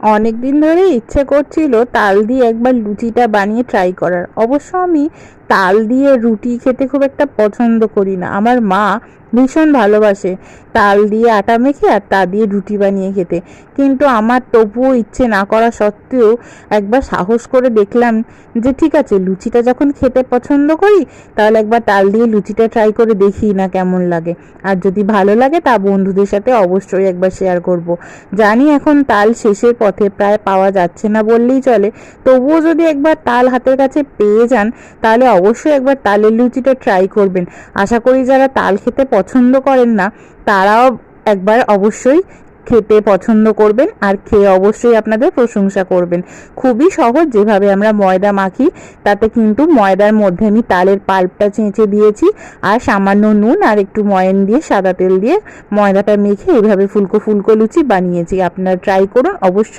অনেক দিন ধরে ইচ্ছে করছিল তাল দিয়ে একবার লুচিটা বানিয়ে ট্রাই করার। অবশ্য আমি তাল দিয়ে রুটি খেতে খুব একটা পছন্দ করি না। আমার মা ভীষণ ভালোবাসে তাল দিয়ে আটা মেখে আর তা দিয়ে রুটি বানিয়ে খেতে। কিন্তু আমার তবুও ইচ্ছে না করা সত্ত্বেও একবার সাহস করে দেখলাম যে ঠিক আছে, লুচিটা যখন খেতে পছন্দ করি তাহলে একবার তাল দিয়ে লুচিটা ট্রাই করে দেখি না কেমন লাগে। আর যদি ভালো লাগে তা বন্ধুদের সাথে অবশ্যই একবার শেয়ার করব। জানি এখন তাল শেষের পথে, প্রায় পাওয়া যাচ্ছে না বললেই চলে, তবুও যদি একবার তাল হাতের কাছে পেয়ে যান তাহলে অবশ্যই একবার তালের লুচিটা ট্রাই করবেন। আশা করি যারা তাল খেতে পছন্দ করেন না তারাও একবার অবশ্যই খেতে পছন্দ করবেন আর খেয়ে অবশ্যই আপনাদের প্রশংসা করবেন। খুবই সহজ, যেভাবে আমরা ময়দা মাখি তাতে কিন্তু ময়দার মধ্যে আমি তালের পাল্পটা চেঁচে দিয়েছি আর সামান্য নুন আর একটু ময়ান দিয়ে সাদা তেল দিয়ে ময়দাটা মেখে এইভাবে ফুলকো ফুলকো লুচি বানিয়েছি। আপনারা ট্রাই করুন অবশ্যই।